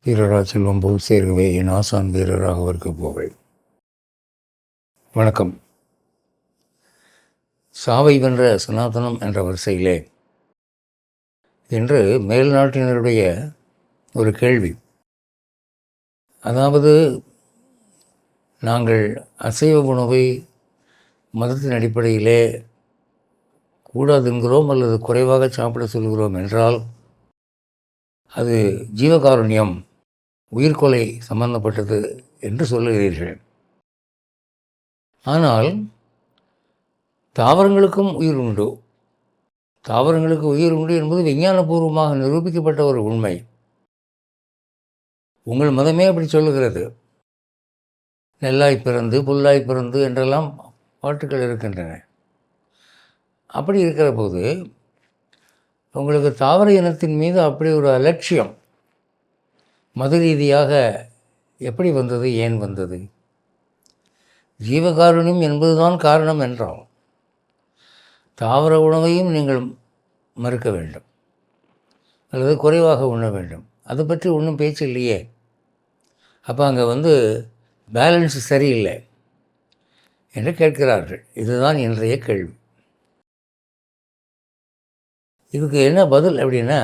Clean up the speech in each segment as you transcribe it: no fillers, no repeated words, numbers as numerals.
வீரரா செல்வம் போல் சேர்கவே என் ஆசான் வீரராக இருக்க போவேன். வணக்கம். சாவை வென்ற சனாதனம் என்ற வரிசையிலே என்று மேல்நாட்டினருடைய ஒரு கேள்வி. அதாவது, நாங்கள் அசைவ உணவை மதத்தின் அடிப்படையிலே கூடாதுங்கிறோம் அல்லது குறைவாக சாப்பிட சொல்கிறோம் என்றால் அது ஜீவகாருண்யம், உயிர்கொலை சம்பந்தப்பட்டது என்று சொல்லுகிறீர்கள். ஆனால் தாவரங்களுக்கும் உயிர் உண்டு. தாவரங்களுக்கு உயிர் உண்டு என்பது விஞ்ஞானபூர்வமாக நிரூபிக்கப்பட்ட ஒரு உண்மை. உங்கள் மதமே அப்படி சொல்லுகிறது. நெல்லாய் பிறந்து புல்லாய் பிறந்து என்றெல்லாம் பாட்டுக்கள் இருக்கின்றன. அப்படி இருக்கிற போது உங்களுக்கு தாவர இனத்தின் மீது அப்படி ஒரு அலட்சியம் மத ரீதியாக எப்படி வந்தது, ஏன் வந்தது? ஜீவகாருண்யம் என்பதுதான் காரணம் என்றால் தாவர உணவையும் நீங்கள் மறுக்க வேண்டும் அல்லது குறைவாக உண்ண வேண்டும். அதை பற்றி ஒன்றும் பேச்சு இல்லையே. அப்போ அங்கே பேலன்ஸ் சரியில்லை என்று கேட்கிறார்கள். இதுதான் இன்றைய கேள்வி. இதுக்கு என்ன பதில் அப்படின்னா,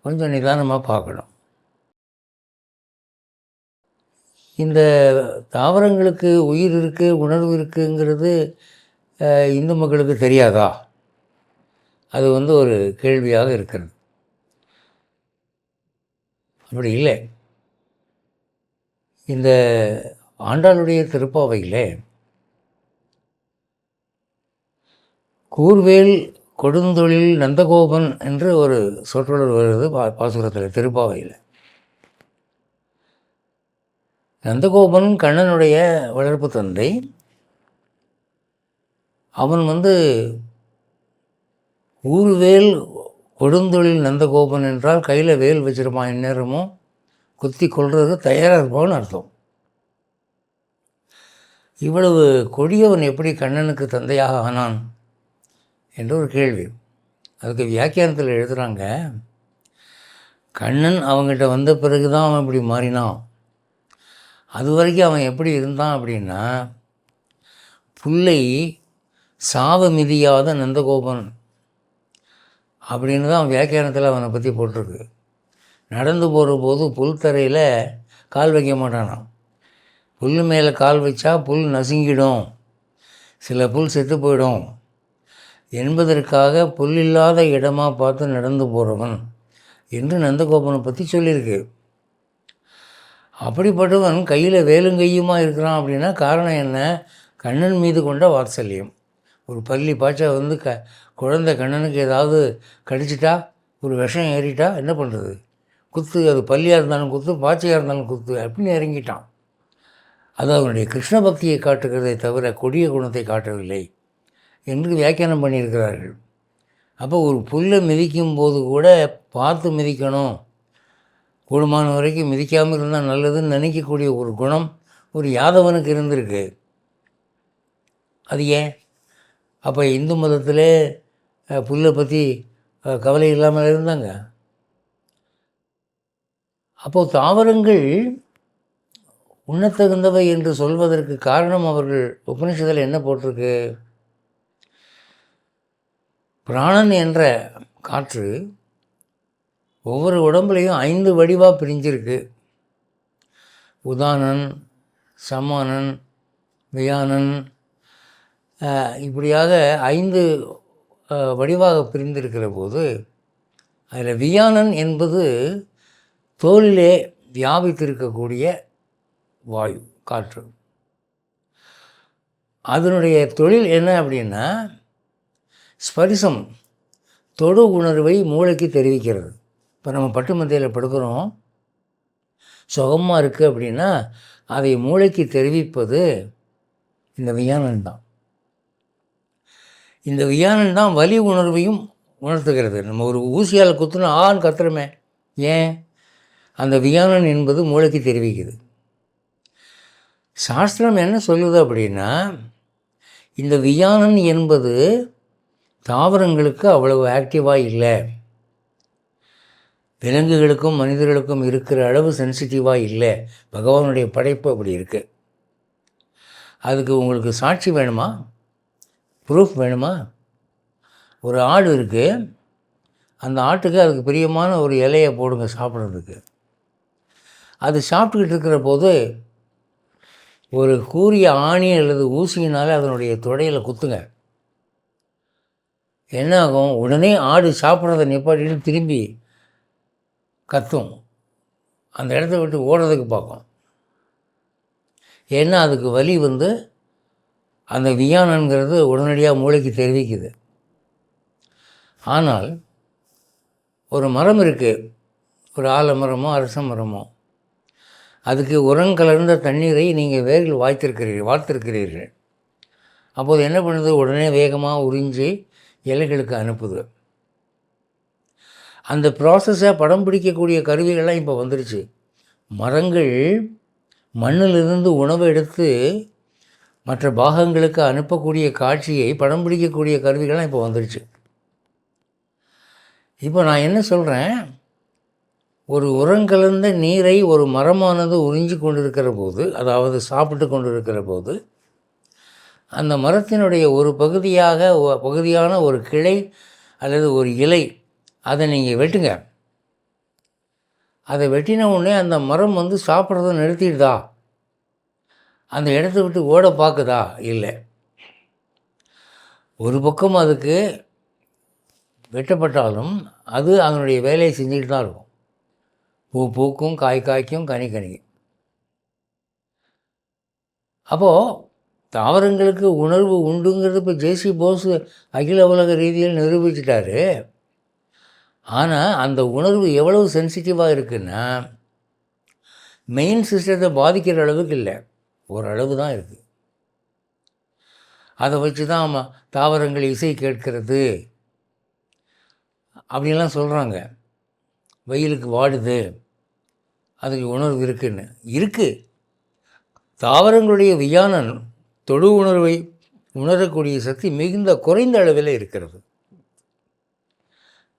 கொஞ்சம் நிதானமாக பார்க்கணும். இந்த தாவரங்களுக்கு உயிர் இருக்குது, உணர்வு இருக்குங்கிறது இந்து மக்களுக்கு தெரியாதா? அது ஒரு கேள்வியாக இருக்கிறது. அப்படி இல்லை. இந்த ஆண்டாளுடைய திருப்பாவையில் கூர்வேல் கொடுந்தொழில் நந்தகோபன் என்று ஒரு சொற்றொடர் வருகிறது பாசுரத்தில், திருப்பாவையில். நந்தகோபன் கண்ணனுடைய வளர்ப்பு தந்தை. அவன் ஊர்வேல் கொடுந்தொழில் நந்தகோபன் என்றால் கையில் வேல் வச்சிருப்பான், இந்நேரமும் குத்தி கொள்வது தயாராக இருப்பான்னு அர்த்தம். இவ்வளவு கொடியவன் எப்படி கண்ணனுக்கு தந்தையாக ஆனான் என்ற ஒரு கேள்வி. அதுக்கு வியாக்கியானத்தில் எழுதுகிறாங்க, கண்ணன் அவங்ககிட்ட வந்த பிறகு தான் அவன் இப்படி மாறினான். அது வரைக்கும் அவன் எப்படி இருந்தான் அப்படின்னா, புல்லை சாவ மிதியாத நந்தகோபன் அப்படின்னு தான் வியாக்கியானத்தில் அவனை பற்றி போட்டிருக்கு. நடந்து போகிற போது புல் தரையில் கால் வைக்க மாட்டானான். புல் மேலே கால் வச்சா புல் நசுங்கிடும், சில புல் செத்து போயிடும் என்பதற்காக புல் இல்லாத இடமாக பார்த்து நடந்து போகிறவன் என்று நந்தகோபனை பற்றி சொல்லியிருக்கு. அப்படிப்பட்டவன் கையில் வேலுங்கையுமா இருக்கிறான் அப்படின்னா காரணம் என்ன? கண்ணன் மீது கொண்ட வாத்சல்யம். ஒரு பள்ளி பாய்ச்சா குழந்தை கண்ணனுக்கு ஏதாவது கடிச்சிட்டா, ஒரு விஷம் ஏறிட்டா என்ன பண்ணுறது? குத்து, அது பள்ளியாக இருந்தாலும் குத்து, பாய்ச்சையாக இருந்தாலும் குத்து அப்படின்னு இறங்கிட்டான். அது அவனுடைய கிருஷ்ண பக்தியை காட்டுகிறதை தவிர கொடிய குணத்தை காட்டவில்லை என்று வியாக்கியானம் பண்ணியிருக்கிறார்கள். அப்போ ஒரு புல்லை மிதிக்கும் போது கூட பார்த்து மிதிக்கணும், கூடுமான வரைக்கும் மிதிக்காமல் இருந்தால் நல்லதுன்னு நினைக்கக்கூடிய ஒரு குணம் ஒரு யாதவனுக்கு இருந்திருக்கு. அது ஏன்? அப்போ இந்து மதத்தில் புல்லை பற்றி கவலை இல்லாமல் இருந்தாங்க. அப்போது தாவரங்கள் உண்ணத்தகுந்தவை என்று சொல்வதற்கு காரணம் அவர்கள் உபனிஷத்தில் என்ன போட்டிருக்கு? பிராணன் என்ற காற்று ஒவ்வொரு உடம்புலையும் 5 வடிவாக பிரிஞ்சிருக்கு. உதானன், சமானன், வியானன், இப்படியாக 5 வடிவாக பிரிந்திருக்கிற போது அதில் வியானன் என்பது தோலிலே வியாபித்திருக்கக்கூடிய வாயு, காற்று. அதனுடைய தொழில் என்ன அப்படின்னா, ஸ்பரிசம், தொடு உணர்வை மூளைக்கு தெரிவிக்கிறது. இப்போ நம்ம பட்டு மந்தையில் படுக்கிறோம், சுகமாக இருக்குது அப்படின்னா அதை மூளைக்கு தெரிவிப்பது இந்த வியானன் தான். இந்த வியானன் தான் வலி உணர்வையும் உணர்த்துகிறது. நம்ம ஒரு ஊசியால் குத்துனா ஆன்னு கத்துறமே, ஏன்? அந்த வியானன் என்பது மூளைக்கு தெரிவிக்குது. சாஸ்திரம் என்ன சொல்லுது அப்படின்னா, இந்த வியானன் என்பது தாவரங்களுக்கு அவ்வளவு ஆக்டிவாக இல்லை. விலங்குகளுக்கும் மனிதர்களுக்கும் இருக்கிற அளவு சென்சிட்டிவாக இல்லை. பகவானுடைய படைப்பு அப்படி இருக்குது. அதுக்கு உங்களுக்கு சாட்சி வேணுமா? ப்ரூஃப் வேணுமா? ஒரு ஆடு இருக்குது, அந்த ஆட்டுக்கு அதுக்கு பிரியமான ஒரு இலையை போடுங்க சாப்பிட்றதுக்கு. அது சாப்பிட்டுக்கிட்டு இருக்கிற போது ஒரு கூரிய ஆணி அல்லது ஊசியினால் அதனுடைய தொடையில் குத்துங்க. என்ன ஆகும்? உடனே ஆடு சாப்பிட்றத நிப்பாட்டிட்டு திரும்பி கத்தும், அந்த இடத்த விட்டு ஓடுறதுக்கு பார்க்கும். ஏன்னா அதுக்கு வலி அந்த வியானங்கிறது உடனடியாக மூளைக்கு தெரிவிக்குது. ஆனால் ஒரு மரம் இருக்குது, ஒரு ஆலமரமோ அரச மரமோ, அதுக்கு உரங்கலர்ந்த தண்ணீரை நீங்கள் வேரில் வார்த்திருக்கிறீர்கள். அப்போது என்ன பண்ணுது? உடனே வேகமாக உறிஞ்சி இலைகளுக்கு அனுப்புது. அந்த ப்ராசஸை படம் பிடிக்கக்கூடிய கருவிகள்லாம் இப்போ வந்துருச்சு. மரங்கள் மண்ணிலிருந்து உணவை எடுத்து மற்ற பாகங்களுக்கு அனுப்பக்கூடிய காட்சியை படம் பிடிக்கக்கூடிய கருவிகள்லாம் இப்போ வந்துருச்சு. இப்போ நான் என்ன சொல்கிறேன், ஒரு உரங்கலந்த நீரை ஒரு மரமானது உறிஞ்சி கொண்டிருக்கிற போது, அதாவது சாப்பிட்டு கொண்டிருக்கிற போது, அந்த மரத்தினுடைய ஒரு பகுதியான ஒரு கிளை அல்லது ஒரு இலை, அதை நீங்கள் வெட்டுங்க. அதை வெட்டின உடனே அந்த மரம் சாப்பிட்றத நிறுத்திடுதா? அந்த இடத்த விட்டு ஓட பார்க்குதா? இல்லை. ஒரு பக்கம் அதுக்கு வெட்டப்பட்டாலும் அது அதனுடைய வேலையை செஞ்சுக்கிட்டு தான் இருக்கும். பூ பூக்கும், காய் காய்க்கும், கனி கனிக்கும். அப்போது தாவரங்களுக்கு உணர்வு உண்டுங்கிறது இப்போ ஜேசி போஸ் அகில உலக ரீதியில் நிரூபிச்சிட்டாரு. ஆனால் அந்த உணர்வு எவ்வளவு சென்சிட்டிவாக இருக்குன்னா, மெயின் சிஸ்டத்தை பாதிக்கிற அளவுக்கு இல்லை, ஓரளவு தான் இருக்குது. அதை வச்சு தான் தாவரங்கள் இசை கேட்கிறது அப்படின்லாம் சொல்கிறாங்க. வெயிலுக்கு வாடுது, அதுக்கு உணர்வு இருக்குன்னு. இருக்குது. தாவரங்களுடைய வியானன் தொடு உணர்வை உணரக்கூடிய சக்தி மிகுந்த குறைந்த அளவில் இருக்கிறது.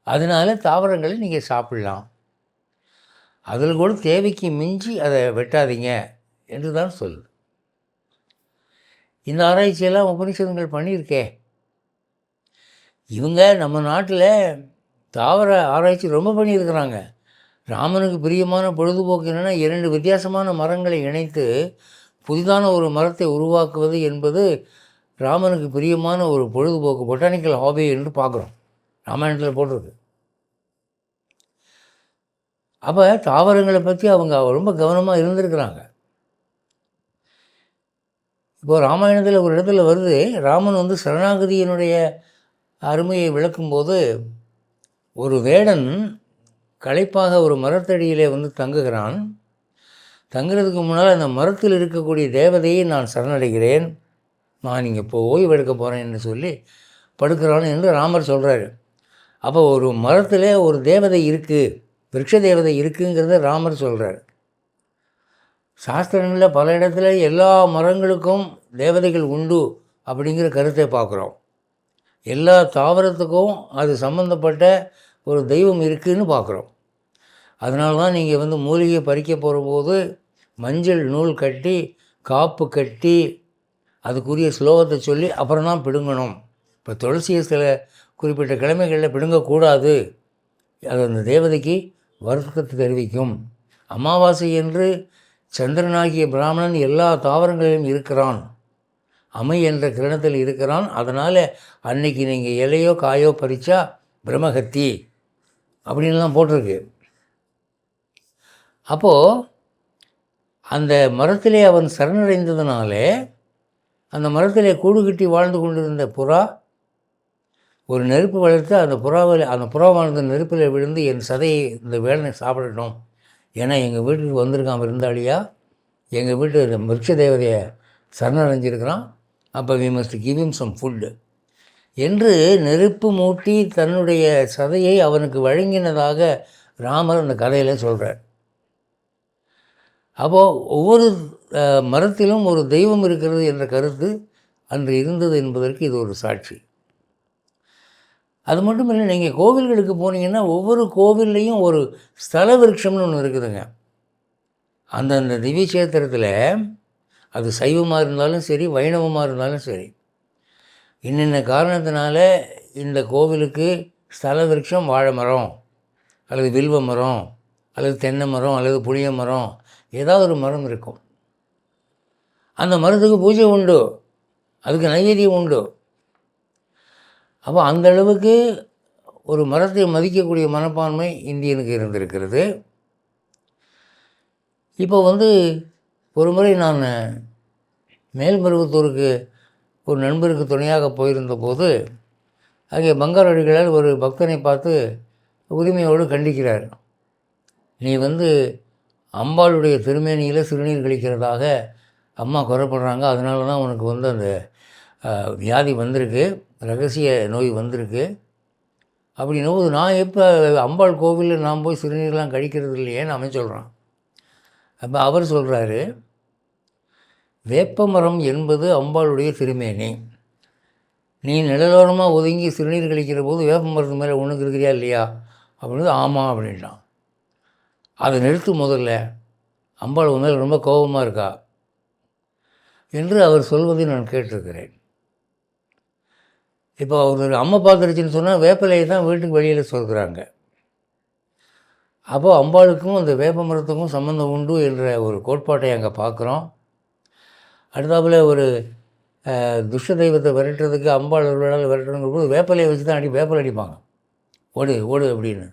அதனால் தாவரங்களை நீங்கள் சாப்பிடலாம். அதில் கூட தேவைக்கு மிஞ்சி அதை வெட்டாதீங்க என்று தான் சொல்லுது. இந்த ஆராய்ச்சியெல்லாம் உபனிஷதங்கள் பண்ணியிருக்கே. இவங்க நம்ம நாட்டில் தாவர ஆராய்ச்சி ரொம்ப பண்ணியிருக்கிறாங்க. ராமனுக்கு பிரியமான பொழுதுபோக்கு என்னென்னா, 2 வித்தியாசமான மரங்களை இணைத்து புதிதான ஒரு மரத்தை உருவாக்குவது என்பது ராமனுக்கு பிரியமான ஒரு பொழுதுபோக்கு, பொட்டானிக்கல் ஹாபி என்று பார்க்குறோம். ராமாயணத்தில் போட்டிருக்கு. அப்போ தாவரங்களை பற்றி அவங்க ரொம்ப கவனமாக இருந்திருக்கிறாங்க. இப்போது ராமாயணத்தில் ஒரு இடத்துல வருது, ராமன் சரணாகதியினுடைய அருமையை விளக்கும்போது ஒரு வேடன் களைப்பாக ஒரு மரத்தடியிலே தங்குகிறான். தங்குறதுக்கு முன்னால் அந்த மரத்தில் இருக்கக்கூடிய தேவதையை நான் சரணடைகிறேன், நான் இங்கே ஓய்வு எடுக்க போகிறேன்னு சொல்லி படுக்கிறான் என்று ராமர் சொல்கிறாரு. அப்போ ஒரு மரத்தில் ஒரு தேவதை இருக்குது, விருட்ச தேவதை இருக்குங்கிறத ராமர் சொல்கிறார். சாஸ்திரங்களில் பல இடத்துல எல்லா மரங்களுக்கும் தேவதைகள் உண்டு அப்படிங்கிற கருத்தை பார்க்குறோம். எல்லா தாவரத்துக்கும் அது சம்மந்தப்பட்ட ஒரு தெய்வம் இருக்குதுன்னு பார்க்குறோம். அதனால தான் நீங்கள் மூலிகையை பறிக்க போகிற போது மஞ்சள் நூல் கட்டி, காப்பு கட்டி, அதுக்குரிய ஸ்லோகத்தை சொல்லி அப்புறம் தான் பிடுங்கணும். இப்போ துளசியை சில குறிப்பிட்ட கிழமைகளில் பிடுங்கக்கூடாது, அது அந்த தேவதைக்கு வருத்தத்தை தெரிவிக்கும். அமாவாசை என்று சந்திரனாகிய பிராமணன் எல்லா தாவரங்களிலும் இருக்கிறான், அமை என்ற கிரணத்தில் இருக்கிறான். அதனால் அன்னைக்கு நீங்கள் இலையோ காயோ பறித்தா பிரம்மஹத்தி அப்படின்லாம் போட்டிருக்கு. அப்போது அந்த மரத்திலே அவன் சரணடைந்ததுனாலே அந்த மரத்திலே கூடு கட்டி வாழ்ந்து கொண்டிருந்த புறா ஒரு நெருப்பு வளர்த்து அந்த புறாவானது நெருப்பில் விழுந்து என் சதையை இந்த வேடனை சாப்பிடட்டும், ஏன்னா எங்கள் வீட்டுக்கு வந்திருக்கான் விருந்தாளியா, எங்கள் வீட்டு இந்த விருட்ச தேவதையை சரணடைஞ்சிருக்கிறான், அப்போ we must give him some food என்று நெருப்பு மூட்டி தன்னுடைய சதையை அவனுக்கு வழங்கினதாக ராமர் அந்த கதையில் சொல்கிறார். அப்போது ஒவ்வொரு மரத்திலும் ஒரு தெய்வம் இருக்கிறது என்ற கருத்து அன்று இருந்தது என்பதற்கு இது ஒரு சாட்சி. அது மட்டும் இல்லை, நீங்கள் கோவில்களுக்கு போனீங்கன்னா ஒவ்வொரு கோவில்லையும் ஒரு ஸ்தல விருட்சம்னு ஒன்று இருக்குதுங்க. அந்தந்த திவ்ய சேத்திரத்தில் அது சைவமாக இருந்தாலும் சரி, வைணவமாக இருந்தாலும் சரி, இன்னென்ன காரணத்தினால இந்த கோவிலுக்கு ஸ்தல விருட்சம் வாழை மரம் அல்லது வில்வ மரம் அல்லது தென்னை மரம் அல்லது புளிய மரம், ஏதாவது ஒரு மரம் இருக்கும். அந்த மரத்துக்கு பூஜை உண்டு, அதுக்கு நைவேத்தியம் உண்டு. அப்போ அந்த அளவுக்கு ஒரு மரத்தை மதிக்கக்கூடிய மனப்பான்மை இந்தியனுக்கு இருந்திருக்கிறது. இப்போ ஒரு முறை நான் மேல்மருவத்தூருக்கு ஒரு நண்பருக்கு துணையாக போயிருந்த போது, அங்கே பங்காரடிகளால் ஒரு பக்தனை பார்த்து உரிமையோடு கண்டிக்கிறார். நீ அம்பாளுடைய திருமேனியில் சிறுநீர் கழிக்கிறதாக அம்மா குறைப்படுறாங்க, அதனால தான் உனக்கு அந்த வியாதி வந்திருக்கு, ரகசிய நோய் வந்திருக்கு. அப்படின்னும் நான் எப்போ அம்பாள் கோவிலில் நான் போய் சிறுநீர்லாம் கழிக்கிறது இல்லையேன்னு அவன் சொல்கிறான். அப்போ அவர் சொல்கிறாரு, வேப்பமரம் என்பது அம்பாளுடைய திருமேனி. நீ நிழலோரமாக ஒதுங்கி சிறுநீர் கழிக்கிற போது வேப்பமரத்து மேலே ஒன்றுக்கு இருக்கிறியா இல்லையா அப்படின்னு. ஆமாம் அப்படின்ட்டான். அதை நிறுத்து, முதல்ல அம்பாள் மேலே ரொம்ப கோபமாக இருக்கா என்று அவர் சொல்வதை நான் கேட்டிருக்கிறேன். இப்போ அவர் அம்மை பார்த்துருச்சுன்னு சொன்னால் வேப்பிலையை தான் வீட்டுக்கு வெளியில் சொல்கிறாங்க. அப்போது அம்பாளுக்கும் அந்த வேப்ப மரத்துக்கும் சம்மந்தம் உண்டு என்ற ஒரு கோட்பாட்டை அங்கே பார்க்குறோம். அடுத்தாப்பில் ஒரு துஷ்ட தெய்வத்தை விரட்டுறதுக்கு அம்பாள் அவர்களால் விரட்டுறங்கிற போது வேப்பிலையை வச்சு தான் வேப்பிலை அடிப்பாங்க, ஓடு ஓடு அப்படின்னு.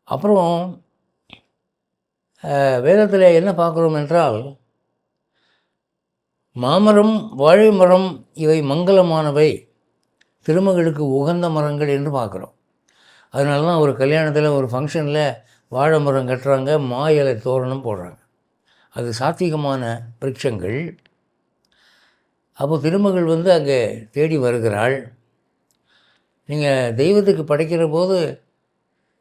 அப்புறம் வேதத்தில் என்ன பார்க்குறோம் என்றால், மாமரம் வாழை மரம் இவை மங்களமானவை, திருமகளுக்கு உகந்த மரங்கள் என்று பார்க்குறோம். அதனால தான் ஒரு கல்யாணத்தில் ஒரு ஃபங்க்ஷனில் வாழை மரம் கட்டுறாங்க, மா இலை தோரணம் போடுறாங்க. அது சாத்வீகமான விருட்சங்கள். அப்போ திருமகள் அங்கே தேடி வருகிறாள். நீங்கள் தெய்வத்துக்கு படைக்கிற போது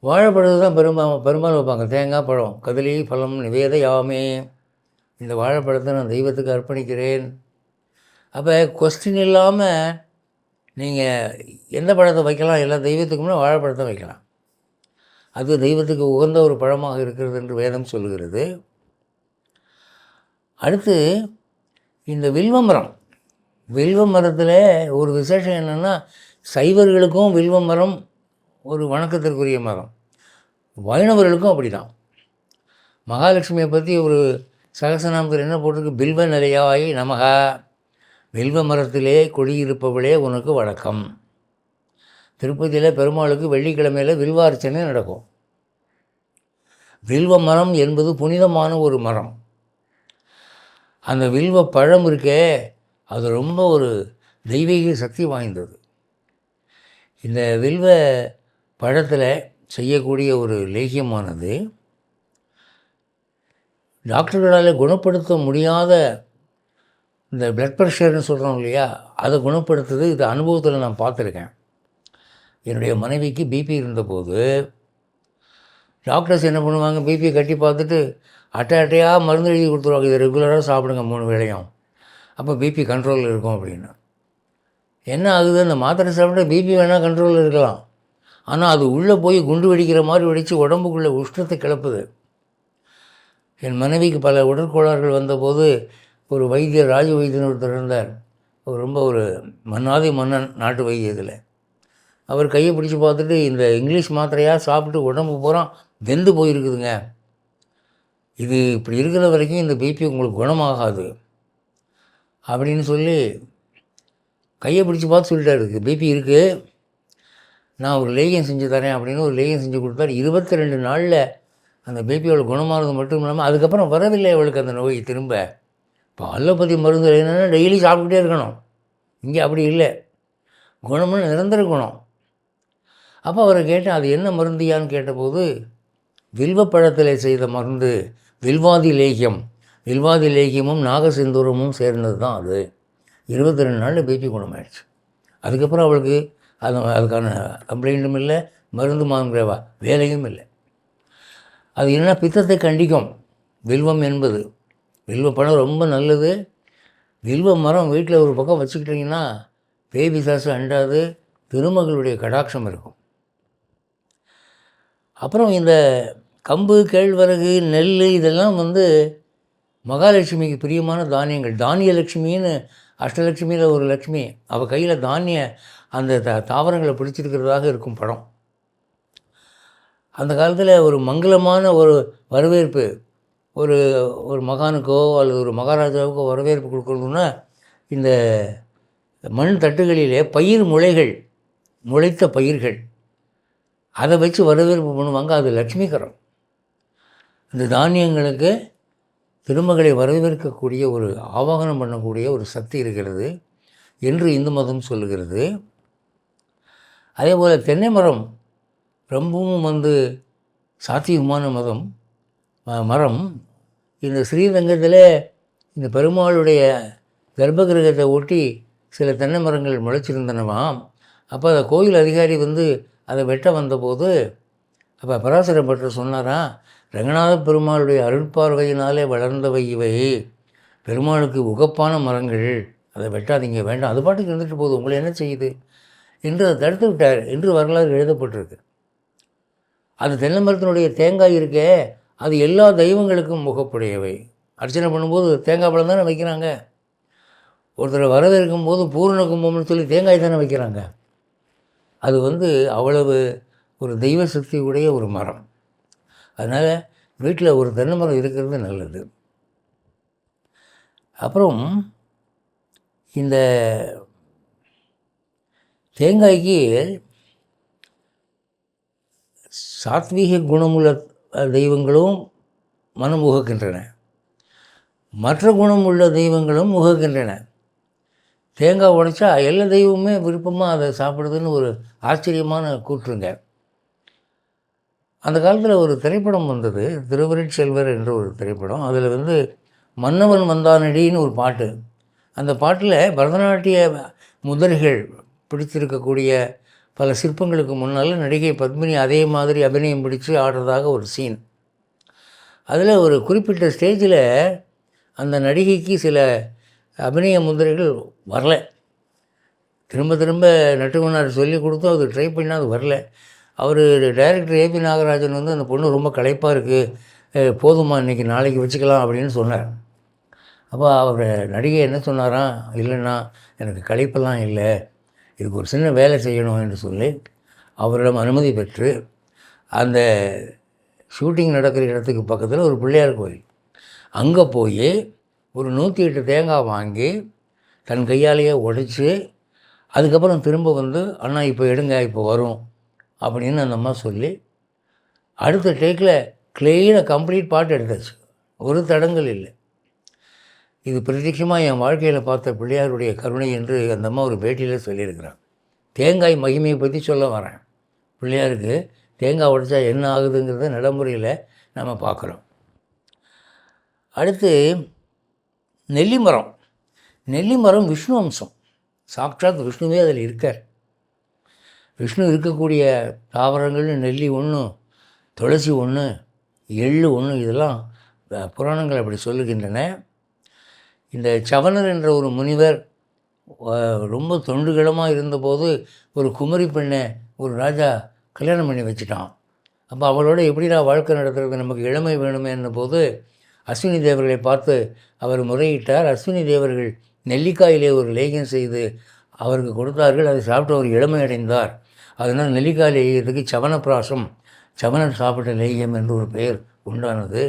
வாழைப்பழத்தை தான் பெரும்பாலும் வைப்பாங்க. தேங்காய் பழம், கதலி பழம் நிவேதையாமே, இந்த வாழைப்பழத்தை நான் தெய்வத்துக்கு அர்ப்பணிக்கிறேன். அப்போ கொஸ்டின் இல்லாமல் நீங்கள் எந்த பழத்தை வைக்கலாம், எல்லா தெய்வத்துக்குமே வாழைப்பழத்தை வைக்கலாம். அது தெய்வத்துக்கு உகந்த ஒரு பழமாக இருக்கிறது என்று வேதம் சொல்லுகிறது. அடுத்து இந்த வில்வ மரம், வில்வ மரத்தில் ஒரு விசேஷம் என்னென்னா, சைவர்களுக்கும் வில்வ மரம் ஒரு வணக்கத்திற்குரிய மரம், வைணவர்களுக்கும் அப்படி தான். மகாலட்சுமியை பற்றி ஒரு சகசநாமத்தில் என்ன போட்டிருக்கு, பில்வ நிலையாய் நமக, வில்வ மரத்திலே குடியிருப்பவளே உனக்கு வணக்கம். திருப்பதியில் பெருமாளுக்கு வெள்ளிக்கிழமையில் வில்வார்ச்சனை நடக்கும். வில்வ மரம் என்பது புனிதமான ஒரு மரம். அந்த வில்வ பழம் இருக்கே, அது ரொம்ப ஒரு தெய்வீக சக்தி வாய்ந்தது. இந்த வில்வ பழத்தில் செய்யக்கூடிய ஒரு லேகியமானது டாக்டர்களால் குணப்படுத்த முடியாத இந்த பிளட் ப்ரெஷர்னு சொல்கிறோம் இல்லையா, அதை குணப்படுத்துது. இது அனுபவத்தில் நான் பார்த்துருக்கேன். என்னுடைய மனைவிக்கு பிபி இருந்தபோது டாக்டர்ஸ் என்ன பண்ணுவாங்க, பிபியை கட்டி பார்த்துட்டு அட்டையாக மருந்து எழுதி கொடுத்துருவாங்க, இதை ரெகுலராக சாப்பிடுங்க 3 வேளையும், அப்போ பிபி கண்ட்ரோலில் இருக்கும் அப்படின்னு. என்ன ஆகுது, அந்த மாத்திரை சாப்பிட்டா பிபி வேணால் கண்ட்ரோலில் இருக்கலாம், ஆனால் அது உள்ளே போய் குண்டு வெடிக்கிற மாதிரி வெடித்து உடம்புக்குள்ளே உஷ்ணத்தை கிளப்புது. என் மனைவிக்கு பல உடற்கோளாறுகள் வந்தபோது ஒரு வைத்தியர், ராஜ வைத்தியர் ஒருத்தர் இருந்தார். ரொம்ப ஒரு மன்னாதி மன்னன் நாட்டு வைத்தியத்தில். அவர் கையை பிடிச்சி பார்த்துட்டு, இந்த இங்கிலீஷ் மாத்திரையாக சாப்பிட்டு உடம்பு பூரா வெந்து போயிருக்குதுங்க, இது இப்படி இருக்கிற வரைக்கும் இந்த பிபி உங்களுக்கு குணமாகாது அப்படின்னு சொல்லி கையை பிடிச்சி பார்த்து சொல்லிட்டாரு, பிபி இருக்குது, நான் ஒரு லேகியம் செஞ்சு தரேன் அப்படின்னு ஒரு லேகியம் செஞ்சு கொடுத்தாரு. 22 நாளில் அந்த பிபியோட குணமானது மட்டும் இல்லாமல் அதுக்கப்புறம் வரவில்லை அவளுக்கு அந்த நோய் திரும்ப. இப்போ அலோபதி மருந்து என்னென்னா டெய்லி சாப்பிட்டுட்டே இருக்கணும், இங்கே அப்படி இல்லை, குணம்னு நிரந்தர குணம். அப்போ அவரை கேட்டேன், அது என்ன மருந்தியான்னு கேட்டபோது, வில்வப்பழத்தில் செய்த மருந்து வில்வாதி லேகியம், வில்வாதி லேகியமும் நாகசிந்தூரமும் சேர்ந்தது தான் அது. 22 நாளில் பிபி குணமாயிடுச்சு. அதுக்கப்புறம் அவளுக்கு அதுக்கான கம்ப்ளைண்ட்டும் இல்லை, மருந்து வாங்குற வேலையும் இல்லை. அது என்னென்னா பித்தத்தை கண்டிக்கும் வில்வம் என்பது. வில்வ பழம் ரொம்ப நல்லது. வில்வ மரம் வீட்டில் ஒரு பக்கம் வச்சுக்கிட்டிங்கன்னா பேய் பிசாசு அண்டாது, திருமகளுடைய கடாட்சம் இருக்கும். அப்புறம் இந்த கம்பு, கேழ்வரகு, நெல் இதெல்லாம் மகாலட்சுமிக்கு பிரியமான தானியங்கள். தானிய லட்சுமின்னு அஷ்டலட்சுமியில் ஒரு லட்சுமி, அவள் கையில் தானிய அந்த தாவரங்களை பிடிச்சிருக்கிறதாக இருக்கும் படம். அந்த காலத்தில் ஒரு மங்களமான ஒரு வரவேற்பு ஒரு ஒரு மகானுக்கோ அல்லது ஒரு மகாராஜாவுக்கோ வரவேற்பு கொடுக்கணுன்னா இந்த மண் தட்டுகளிலே பயிர் முளைகள், முளைத்த பயிர்கள், அதை வச்சு வரவேற்பு பண்ணுவாங்க. அது லட்சுமிகரம். இந்த தானியங்களுக்கு திருமகளை வரவேற்கக்கூடிய ஒரு ஆவாகனம் பண்ணக்கூடிய ஒரு சக்தி இருக்கிறது என்று இந்து மதம் சொல்லுகிறது. அதே போல் தென்னை மரம் ரொம்பவும் சாத்தியமான மரம். இந்த ஸ்ரீரங்கத்தில் இந்த பெருமாளுடைய கர்ப்பகிரகத்தை ஒட்டி சில தென்னை மரங்கள் முளைச்சிருந்தனவாம். அப்போ அந்த கோயில் அதிகாரி அதை வெட்ட வந்தபோது அப்போ பராசர பட்டர் சொன்னாராம், ரங்கநாத பெருமாளுடைய அருட்பார்வையினாலே வளர்ந்தவை இவை, பெருமாளுக்கு உகப்பான மரங்கள், அதை வெட்டாதீங்க, வேண்டாம், அது பாட்டுக்கு இருந்துட்டு போகுது, உங்களை என்ன செய்யுது என்று அதை தடுத்து விட்டார் என்று வரலாறு எழுதப்பட்டிருக்கு. அந்த தென்னை மரத்தினுடைய தேங்காய் இருக்கே, அது எல்லா தெய்வங்களுக்கும் முகப்புடையவை. அர்ச்சனை பண்ணும்போது தேங்காய் பழம் தானே வைக்கிறாங்க. ஒருத்தரை வரவேற்கும் போது பூரண கும்பம்னு சொல்லி தேங்காய் தானே வைக்கிறாங்க. அது அவ்வளவு ஒரு தெய்வ சக்தி உடைய ஒரு மரம். அதனால் வீட்டில் ஒரு தென்னை மரம் இருக்கிறது நல்லது. அப்புறம் இந்த தேங்காய்க்கு சாத்வீக குணமுள்ள தெய்வங்களும் மனம் உகக்கின்றன, மற்ற குணம் உள்ள தெய்வங்களும் உகக்கின்றன. தேங்காய் உடைச்சா எல்லா தெய்வமுமே விருப்பமாக அதை சாப்பிடுதுன்னு ஒரு ஆச்சரியமான கூற்றுங்க. அந்த காலத்தில் ஒரு திரைப்படம் வந்தது, திருவருட்செல்வர் என்ற ஒரு திரைப்படம். அதில் மன்னவன் வந்தானடின்னு ஒரு பாட்டு. அந்த பாட்டில் பரதநாட்டிய முதிரைகள் பிடித்திருக்கக்கூடிய பல சிற்பங்களுக்கு முன்னால் நடிகை பத்மினி அதே மாதிரி அபிநயம் பிடித்து ஆடுறதாக ஒரு சீன். அதில் ஒரு குறிப்பிட்ட ஸ்டேஜில் அந்த நடிகைக்கு சில அபிநய முதிரைகள் வரல. திரும்ப திரும்ப நட்டுமன்னார் சொல்லி கொடுத்தோம், அது ட்ரை பண்ணால் அது வரல. அவர் டைரக்டர் ஏபி நாகராஜன் அந்த பொண்ணு ரொம்ப களைப்பாக இருக்குது, போதுமா இன்றைக்கி நாளைக்கு வச்சுக்கலாம் அப்படின்னு சொன்னார். அப்போ அவர் நடிகை என்ன சொன்னாராம், இல்லைன்னா எனக்கு களைப்பெல்லாம் இல்லை, இதுக்கு ஒரு சின்ன வேலை செய்யணும் என்று சொல்லி அவரிடம் அனுமதி பெற்று அந்த ஷூட்டிங் நடக்கிற இடத்துக்கு பக்கத்தில் ஒரு பிள்ளையார் கோயில், அங்கே போய் ஒரு 108 தேங்காய் வாங்கி தன் கையாலேயே உடைச்சி அதுக்கப்புறம் திரும்ப அண்ணா இப்போ எடுங்க, இப்போ வரும் அப்படின்னு அந்த அம்மா சொல்லி அடுத்த டேக்கில் க்ளீனாக கம்ப்ளீட் பாட்டு எடுத்தாச்சு, ஒரு தடங்கள் இல்லை. இது பிரத்யட்சமாக என் வாழ்க்கையில் பார்த்த பிள்ளையாருடைய கருணை என்று அந்த அம்மா ஒரு பேட்டியில் சொல்லியிருக்கிறான். தேங்காய் மகிமையை பற்றி சொல்ல வரேன். பிள்ளையாருக்கு தேங்காய் உடைச்சா என்ன ஆகுதுங்கிறத நடைமுறையில் நம்ம பார்க்குறோம். அடுத்து நெல்லிமரம். நெல்லிமரம் விஷ்ணு அம்சம், சாட்சாத் விஷ்ணுவே அதில் இருக்கார். விஷ்ணு இருக்கக்கூடிய தாவரங்கள்னு நெல்லி ஒன்று, துளசி ஒன்று, எள்ளு ஒன்று, இதெல்லாம் புராணங்கள் அப்படி சொல்லுகின்றன. இந்த சவணர் என்ற ஒரு முனிவர் ரொம்ப தொண்டுகிடமாக இருந்தபோது ஒரு குமரி பெண்ணை ஒரு ராஜா கல்யாணம் பண்ணி வச்சுட்டான். அப்போ அவளோட எப்படிடா வாழ்க்கை நடத்துறது, நமக்கு இளமை வேணுமே என்னபோது அஸ்வினி தேவர்களை பார்த்து அவர் முறையிட்டார். அஸ்வினி தேவர்கள் நெல்லிக்காயிலே ஒரு லேகியம் செய்து அவருக்கு கொடுத்தார்கள். அதை சாப்பிட்டு அவர் இளமை அடைந்தார். அதனால் நெல்லிக்காய் லேகியத்துக்கு சவனப்பிராசம், சவணர் சாப்பிட்ட லேகியம் என்று ஒரு பெயர் உண்டானது.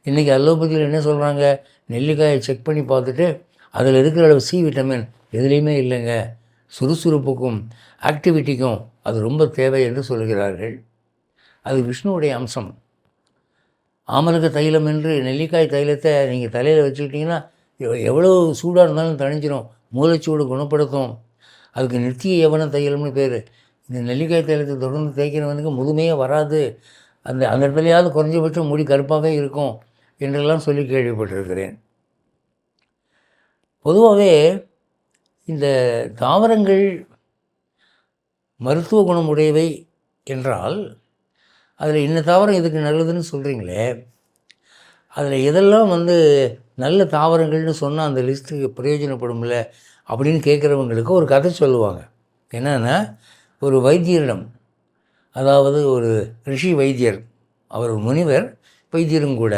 இன்றைக்கி அலோபதியில் என்ன சொல்கிறாங்க, நெல்லிக்காயை செக் பண்ணி பார்த்துட்டு அதில் இருக்கிற அளவு சி விட்டமின் எதுலேயுமே இல்லைங்க, சுறுசுறுப்புக்கும் ஆக்டிவிட்டிக்கும் அது ரொம்ப தேவை என்று சொல்கிறார்கள். அது விஷ்ணுவுடைய அம்சம். ஆமலக தைலம் என்று நெல்லிக்காய் தைலத்தை நீங்கள் தலையில் வச்சுக்கிட்டிங்கன்னா எவ்வளோ சூடாக இருந்தாலும் தணிஞ்சிடும், மூளைச்சூடு குணப்படுத்தும். அதுக்கு நித்திய யவன தைலம்னு பேர். இந்த நெல்லிக்காய் தைலத்தை தொடர்ந்து தேய்க்கிறவனுக்கு முதுமையே வராது, அந்த இடத்துலையாவது குறைஞ்சபட்சம் முடி கருப்பாகவே இருக்கும் என்றெல்லாம் சொல்லி கேள்விப்பட்டிருக்கிறேன். பொதுவாகவே இந்த தாவரங்கள் மருத்துவ குணம் உடையவை என்றால் அதில் இந்த தாவரம் இதுக்கு நல்லதுன்னு சொல்கிறீங்களே, அதில் எதெல்லாம் நல்ல தாவரங்கள்னு சொன்னால் அந்த லிஸ்ட்டுக்கு பிரயோஜனப்படும்ல அப்படின்னு கேட்குறவங்களுக்கு ஒரு கதை சொல்லுவாங்க. என்னென்னா, ஒரு வைத்தியரிடம், அதாவது ஒரு ரிஷி வைத்தியர், அவர் ஒரு முனிவர் வைத்தியரும் கூட,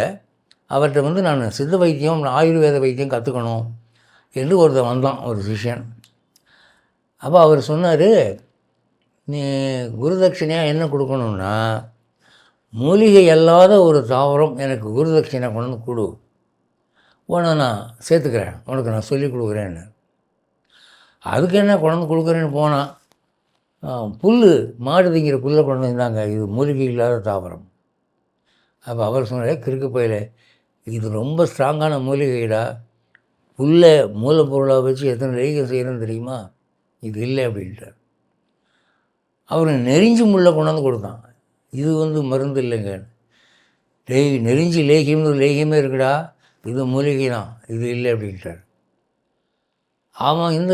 அவர்கிட்ட வந்து நான் சித்த வைத்தியம் ஆயுர்வேத வைத்தியம் கற்றுக்கணும் என்று ஒருத்தன் வந்தான், ஒரு சிஷ்யன். அப்போ அவர் சொன்னார், நீ குருதட்சிணையாக என்ன கொடுக்கணுன்னா, மூலிகை அல்லாத ஒரு தாவரம் எனக்கு குருதட்சிணை கொண்டு வந்து கொடு, உன்னை நான் சேர்த்துக்கிறேன், உனக்கு நான் சொல்லிக் கொடுக்குறேன்னு. அதுக்கு என்ன கொண்டு கொடுக்குறேன்னு போனான். புல், மாடு திங்கிற புல்லை கொண்டு வந்தாங்க, இது மூலிகை இல்லாத தாவரம். அப்போ அவர் சொன்னார், கிறுக்கு பயில, இது ரொம்ப ஸ்ட்ராங்கான மூலிகைடா, புல்லை மூலப்பொருளாக வச்சு எத்தனை லேகியம் செய்யணும்னு தெரியுமா, இது இல்லை அப்படின்ட்டார். அவர் நெறிஞ்சி முள்ளை கொண்டாந்து கொடுத்தான், இது வந்து மருந்து இல்லைங்க. நெறிஞ்சி லேகியம்னு ஒரு லேகியமே இருக்குடா, இது மூலிகை தான், இது இல்லை அப்படின்ட்டார். ஆமாம், இந்த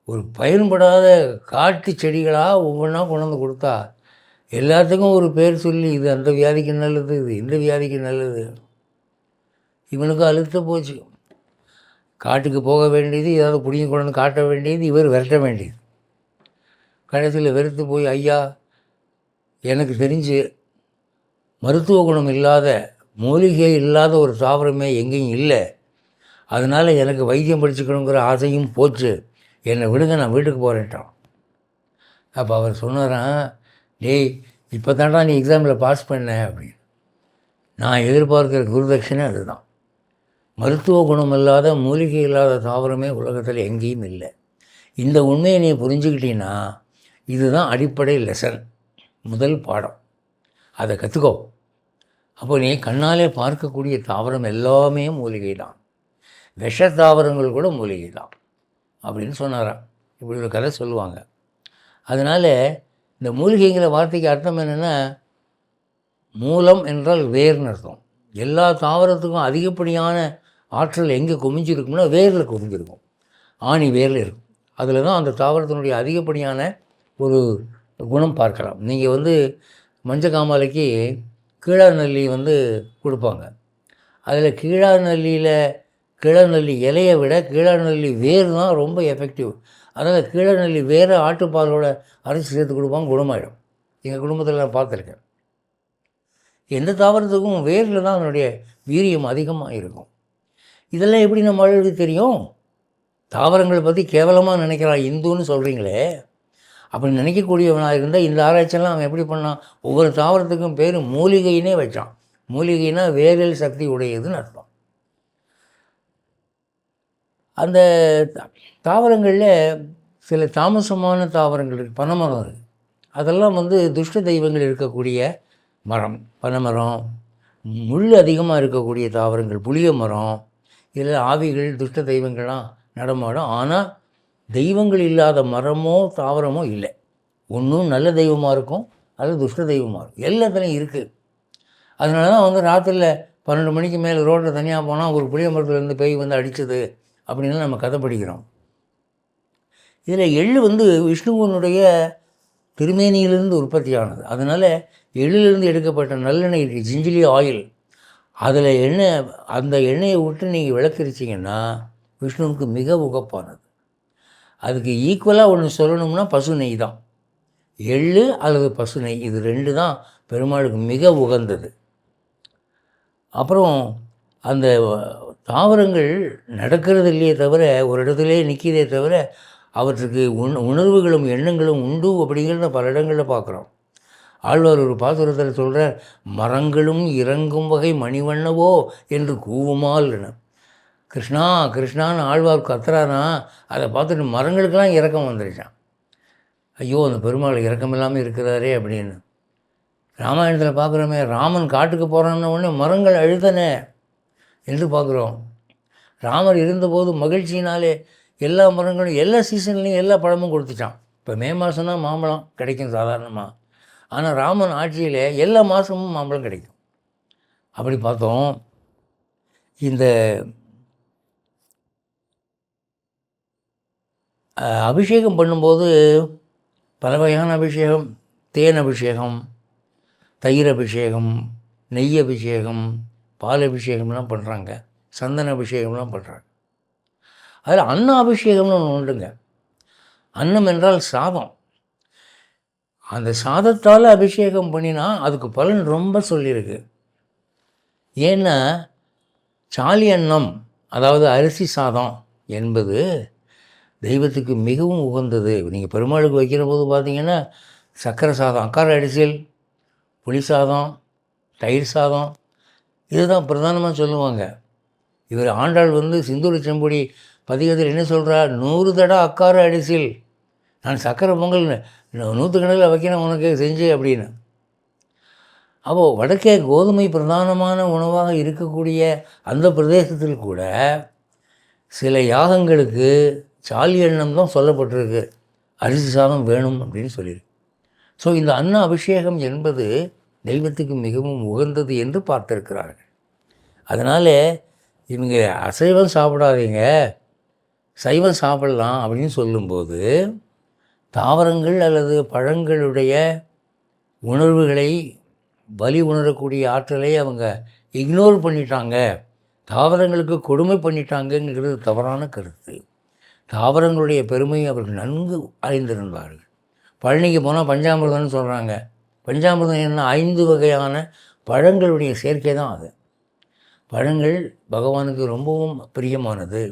ஒரு பயன்படாத காட்டு செடிகளாக ஒவ்வொன்றா கொண்டாந்து கொடுத்தா எல்லாத்துக்கும் ஒரு பேர் சொல்லி, இது அந்த வியாதிக்கு நல்லது, இது இந்த வியாதிக்கு நல்லது. இவனுக்கு அழுத்த போச்சு. காட்டுக்கு போக வேண்டியது, ஏதாவது பிடிங்கி கொண்டு காட்ட வேண்டியது, இவர் விரட்ட வேண்டியது. கடைசியில் வெறுத்து போய், ஐயா, எனக்கு தெரிஞ்சு மருத்துவ குணம் இல்லாத, மூலிகை இல்லாத ஒரு தாவரமே எங்கேயும் இல்லை, அதனால் எனக்கு வைத்தியம் படிச்சுக்கணுங்கிற ஆசையும் போச்சு, என்னை விடுங்க, நான் வீட்டுக்கு போகிறேன்ட்டான். அப்போ அவர் சொன்னாரான், டேய், இப்போ தாண்டா நீ எக்ஸாமில் பாஸ் பண்ண அப்படின்னு. நான் எதிர்பார்க்குற குருதட்சிணை அதுதான். மருத்துவ குணம் இல்லாத, மூலிகை இல்லாத தாவரமே உலகத்தில் எங்கேயும் இல்லை. இந்த உண்மையை நீ புரிஞ்சுக்கிட்டீங்கன்னா, இதுதான் அடிப்படை லெசன், முதல் பாடம். அதை கற்றுக்கோ. அப்போ நீ கண்ணாலே பார்க்கக்கூடிய தாவரம் எல்லாமே மூலிகை தான், விஷ தாவரங்கள் கூட மூலிகை தான் அப்படின்னு சொன்னாராம். இப்படி ஒரு கதை சொல்லுவாங்க. அதனால் இந்த மூலிகைங்கிற வார்த்தைக்கு அர்த்தம் என்னென்னா, மூலம் என்றால் வேர்னு அர்த்தம். எல்லா தாவரத்துக்கும் அதிகப்படியான ஆற்றல் எங்கே குமிஞ்சிருக்கும்னா வேரில் குமிஞ்சிருக்கும், ஆணி வேரில் இருக்கும். அதில் தான் அந்த தாவரத்தினுடைய அதிகப்படியான ஒரு குணம் பார்க்கலாம். நீங்கள் வந்து மஞ்சக்காமாலைக்கு கீழாநெல்லி வந்து கொடுப்பாங்க. அதில் கீழாநெல்லி இலையை விட கீழாநெல்லி வேர் தான் ரொம்ப எஃபெக்டிவ். அதனால் கீழாநெல்லி வேறு ஆட்டுப்பாலோட அரைச்சி சேர்த்து கொடுப்பாங்க, குணமாயிடும். எங்கள் குடும்பத்தில் நான் பார்த்துருக்கேன். எந்த தாவரத்துக்கும் வேரில் தான் அதனுடைய வீரியம் அதிகமாக இருக்கும். இதெல்லாம் எப்படி நம்ம ஆளுக்கு தெரியும்? தாவரங்களை பற்றி கேவலமாக நினைக்கிறான், இந்துன்னு சொல்கிறீங்களே, அப்படி நினைக்கக்கூடியவனாக இருந்தால் இந்த ஆராய்ச்சியெல்லாம் அவன் எப்படி பண்ணான்? ஒவ்வொரு தாவரத்துக்கும் பேர் மூலிகைன்னே வச்சான். மூலிகைனா வேரில் சக்தி உடையதுன்னு அர்த்தம். அந்த தாவரங்களில் சில தாமசமான தாவரங்கள் இருக்குது. பனைமரம் இருக்குது. அதெல்லாம் வந்து துஷ்ட தெய்வங்கள் இருக்கக்கூடிய மரம். பனைமரம், முள் அதிகமாக இருக்கக்கூடிய தாவரங்கள், புளிய மரம், இதில் ஆவிகள், துஷ்ட தெய்வங்கள்லாம் நடமாடும். ஆனால் தெய்வங்கள் இல்லாத மரமோ தாவரமோ இல்லை. ஒன்றும் நல்ல தெய்வமாக இருக்கும், அது துஷ்ட தெய்வமாக இருக்கும், எல்லாத்துலேயும் இருக்குது. அதனால தான் வந்து ராத்திரியில் 12 மணிக்கு மேலே ரோட்டில் தனியாக போனால் ஒரு புளிய மரத்துலேருந்து பேய் வந்து அடித்தது அப்படின்னு நம்ம கதை படிக்கிறோம். இதில் எள்ளு வந்து விஷ்ணுவனுடைய திருமேனியிலிருந்து உற்பத்தியானது. அதனால் எள்ளிலிருந்து எடுக்கப்பட்ட நல்லெண்ணெய் இருக்குது, ஜிஞ்சிலி ஆயில். அதில் எண்ணெய், அந்த எண்ணெயை விட்டு நீங்கள் விளக்கரிச்சிங்கன்னா விஷ்ணுவுக்கு மிக உகப்பானது. அதுக்கு ஈக்குவலாக ஒன்று சொல்லணும்னா பசு நெய் தான். எள்ளு அல்லது பசு நெய், இது 2 தான் பெருமாளுக்கு மிக உகந்தது. அப்புறம் அந்த தாவரங்கள் நடக்கிறது இல்லையே தவிர, ஒரு இடத்துலே நிற்கிறதே தவிர, அவற்றுக்கு உணர்வுகளும் எண்ணங்களும் உண்டு அப்படிங்கிறத பல இடங்களில் பார்க்குறோம். ஆழ்வார் ஒரு பாசுரத்தில் சொல்கிறார், மரங்களும் இறங்கும் வகை மணிவண்ணவோ என்று கூவுமால். கிருஷ்ணா கிருஷ்ணான்னு ஆழ்வார் கத்துறானா, அதை பார்த்துட்டு மரங்களுக்கெல்லாம் இறக்கம் வந்துருச்சான். ஐயோ, அந்த பெருமாள் இறக்கம் இல்லாமல் இருக்கிறாரே அப்படின்னு. ராமாயணத்தில் பார்க்குறோமே, ராமன் காட்டுக்கு போகிறான்னு உடனே மரங்கள் அழுதன என்று பார்க்குறோம். ராமர் இருந்தபோது மகிழ்ச்சியினாலே எல்லா மரங்களும் எல்லா சீசன்லேயும் எல்லா பழமும் கொடுத்துட்டான். இப்போ மே மாதம்னா மாம்பழம் கிடைக்கும் சாதாரணமாக, ஆனால் ராமன் ஆட்சியில் எல்லா மாதமும் மாம்பழம் கிடைக்கும். அப்படி பார்த்தோம். இந்த அபிஷேகம் பண்ணும்போது பல வகையான அபிஷேகம், தேன் அபிஷேகம், தயிர் அபிஷேகம், நெய் அபிஷேகம், பால் அபிஷேகம்லாம் பண்ணுறாங்க, சந்தன அபிஷேகம்லாம் பண்ணுறாங்க. அதில் அன்ன அபிஷேகம்னு ஒன்று உண்டுங்க. அன்னம் என்றால் சாதம். அந்த சாதத்தால் அபிஷேகம் பண்ணினா அதுக்கு பலன் ரொம்ப சொல்லியிருக்கு. ஏன்னா சாலி அன்னம், அதாவது அரிசி சாதம் என்பது தெய்வத்துக்கு மிகவும் உகந்தது. நீங்கள் பெருமாளுக்கு வைக்கிற போது பார்த்தீங்கன்னா சர்க்கரை சாதம், அக்கார அடிசில், புளி சாதம், தயிர் சாதம், இதுதான் பிரதானமாக சொல்லுவாங்க. இவர் ஆண்டாள் வந்து சிந்தூர செம்பொடி பதிகத்தில் என்ன சொல்கிறார், 100 தடா அக்கார அடிசில், நான் சக்கரை பொங்கல் 100 கணக்கில் வைக்கிறேன் உனக்கு செஞ்சு அப்படின்னு. அப்போது வடக்கே கோதுமை பிரதானமான உணவாக இருக்கக்கூடிய அந்த பிரதேசத்தில் கூட சில யாகங்களுக்கு சாலி அன்னம் தான் சொல்லப்பட்டிருக்கு, அரிசி சாதம் வேணும் அப்படின்னு சொல்லியிருக்கு. ஸோ இந்த அன்ன அபிஷேகம் என்பது தெய்வத்துக்கு மிகவும் உகந்தது என்று பார்த்திருக்கிறார்கள். அதனால் இவங்க அசைவம் சாப்பிடாதீங்க, சைவம் சாப்பிடலாம் அப்படின்னு சொல்லும்போது தாவரங்கள் அல்லது பழங்களுடைய உணர்வுகளை, வலி உணரக்கூடிய ஆற்றலை அவங்க இக்னோர் பண்ணிட்டாங்க, தாவரங்களுக்கு கொடுமை பண்ணிட்டாங்கங்கிறது தவறான கருத்து. தாவரங்களுடைய பெருமையை அவர்கள் நன்கு அறிந்திருந்தார்கள். பழனிக்கு போனால் பஞ்சாமிர்தம்னு சொல்கிறாங்க. பஞ்சாமிர்தம் என்ன, 5 வகையான பழங்களுடைய சேர்க்கை தான் அது. பழங்கள் பகவானுக்கு ரொம்பவும் பிரியமானது.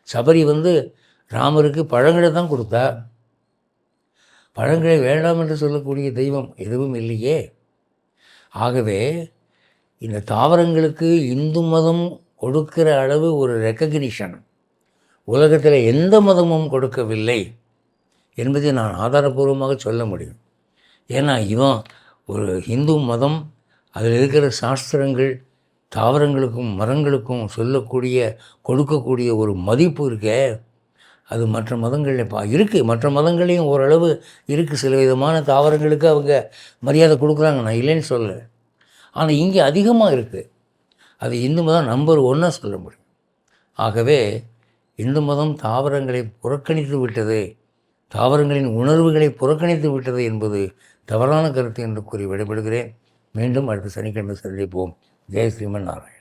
சபரி வந்து ராமருக்கு பழங்களை தான் கொடுத்தார். பழங்களை வேண்டாம் என்று சொல்லக்கூடிய தெய்வம் எதுவும் இல்லையே. ஆகவே இந்த தாவரங்களுக்கு இந்து மதம் கொடுக்கிற அளவு ஒரு ரெக்கக்னிஷன் உலகத்தில் எந்த மதமும் கொடுக்கவில்லை என்பதை நான் ஆதாரபூர்வமாக சொல்ல முடியும். ஏன்னா இவன் ஒரு இந்து மதம், அதில் இருக்கிற சாஸ்திரங்கள் தாவரங்களுக்கும் மரங்களுக்கும் சொல்லக்கூடிய கொடுக்கக்கூடிய ஒரு மதிப்பு இருக்கே, அது மற்ற மதங்களில் இருக்குது. மற்ற மதங்களையும் ஓரளவு இருக்குது. சில விதமான தாவரங்களுக்கு அவங்க மரியாதை கொடுக்குறாங்க, நான் இல்லைன்னு சொல்ல. ஆனால் இங்கே அதிகமாக இருக்குது. அது இந்து மதம் நம்பர் 1 சொல்ல முடியும். ஆகவே இந்து மதம் தாவரங்களை புறக்கணித்து விட்டது, தாவரங்களின் உணர்வுகளை புறக்கணித்து விட்டது என்பது தவறான கருத்து என்று கூறி விடைபெறுகிறேன். மீண்டும் அடுத்த சனிக்கிழமை சந்திப்போம். ஜெய் ஸ்ரீமன் நாராயண்.